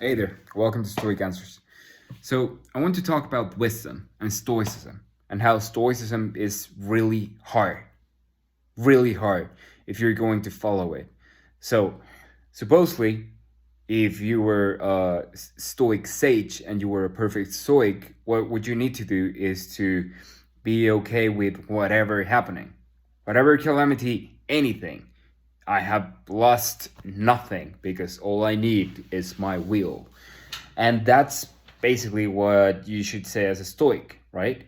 Hey there, welcome to Stoic Answers. So, I want to talk about wisdom and Stoicism and how Stoicism is really hard if you're going to follow it. So, supposedly, if you were a Stoic sage and you were a perfect Stoic, what you need to do is to be okay with whatever happening, whatever calamity, anything. I have lost nothing because all I need is my will. And that's basically what you should say as a Stoic, right?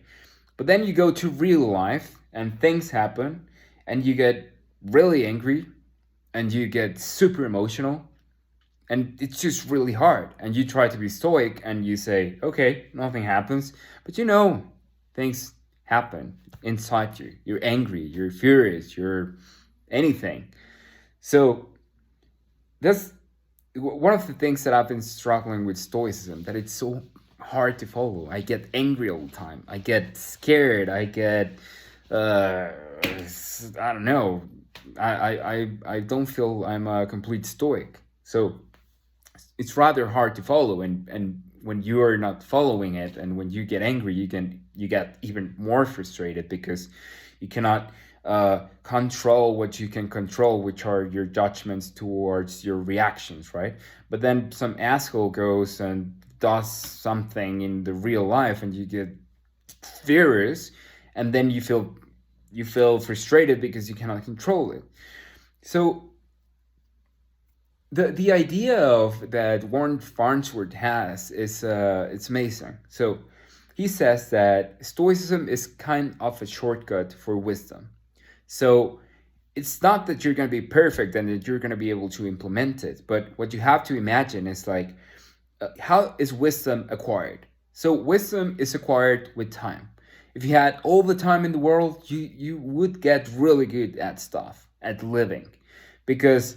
But then you go to real life and things happen and you get really angry and you get super emotional and it's just really hard. And you try to be Stoic and you say, okay, nothing happens. But things happen inside you. You're angry, you're furious, you're anything. So that's one of the things that I've been struggling with Stoicism, that it's so hard to follow. I get angry all the time. I get scared. I get, I don't know. I don't feel I'm a complete Stoic. So it's rather hard to follow. And when you are not following it, and when you get angry, you get even more frustrated because you cannot control what you can control, which are your judgments towards your reactions, right? But then some asshole goes and does something in the real life, and you get furious, and then you feel frustrated because you cannot control it. So the idea of that Warren Farnsworth has is it's amazing. So he says that Stoicism is kind of a shortcut for wisdom. So it's not that you're going to be perfect and that you're going to be able to implement it, but what you have to imagine is like, how is wisdom acquired? So wisdom is acquired with time. If you had all the time in the world, you would get really good at stuff, at living, because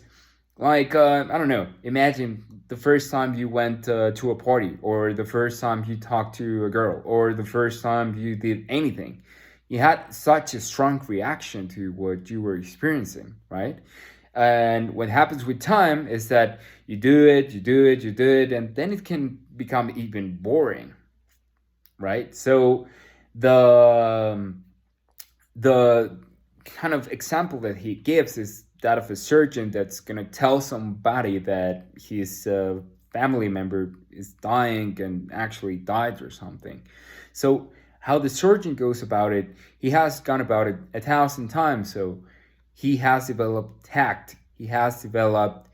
like I don't know. Imagine the first time you went to a party, or the first time you talked to a girl, or the first time you did anything. You had such a strong reaction to what you were experiencing, right? And what happens with time is that you do it, you do it, you do it, and then it can become even boring, right? So the the kind of example that he gives is that of a surgeon that's going to tell somebody that his family member is dying and actually died or something. So how the surgeon goes about it, he has gone about it 1,000 times. So he has developed tact. He has developed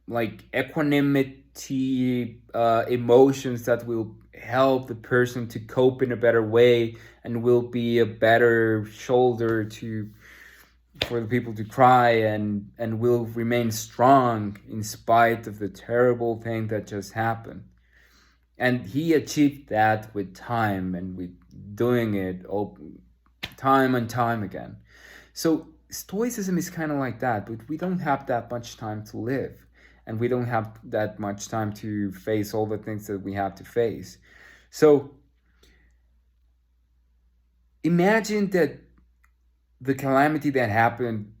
like equanimity, emotions that will help the person to cope in a better way, and will be a better shoulder to for the people to cry, and will remain strong in spite of the terrible thing that just happened. And he achieved that with time and with doing it all time and time again. So Stoicism is kind of like that, but we don't have that much time to live, and we don't have that much time to face all the things that we have to face. So imagine that the calamity that happened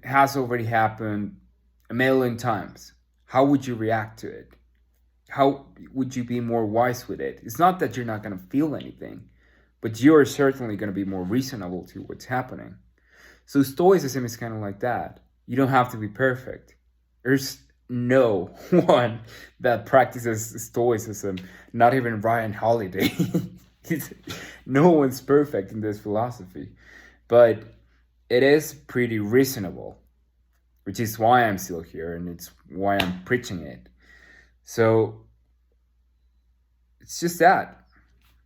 has already happened a million times. How would you react to it? How would you be more wise with it? It's not that you're not going to feel anything, but you're certainly going to be more reasonable to what's happening. So Stoicism is kind of like that. You don't have to be perfect. There's no one that practices Stoicism, not even Ryan Holiday. No one's perfect in this philosophy, but it is pretty reasonable, which is why I'm still here and it's why I'm preaching it. So it's just that.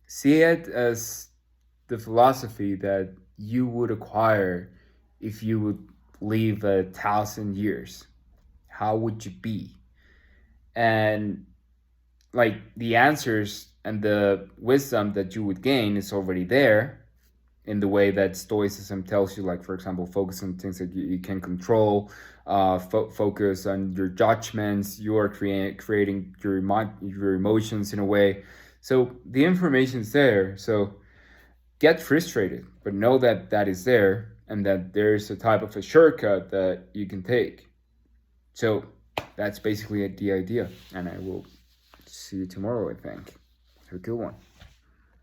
See it as the philosophy that you would acquire if you would live 1,000 years. How would you be? And like the answers and the wisdom that you would gain is already there in the way that Stoicism tells you, like, for example, focus on things that you can control, focus on your judgments, you are creating your emotions in a way. So the information is there. So get frustrated, but know that that is there and that there's a type of a shortcut that you can take. So that's basically the idea. And I will see you tomorrow, I think. Have a good one.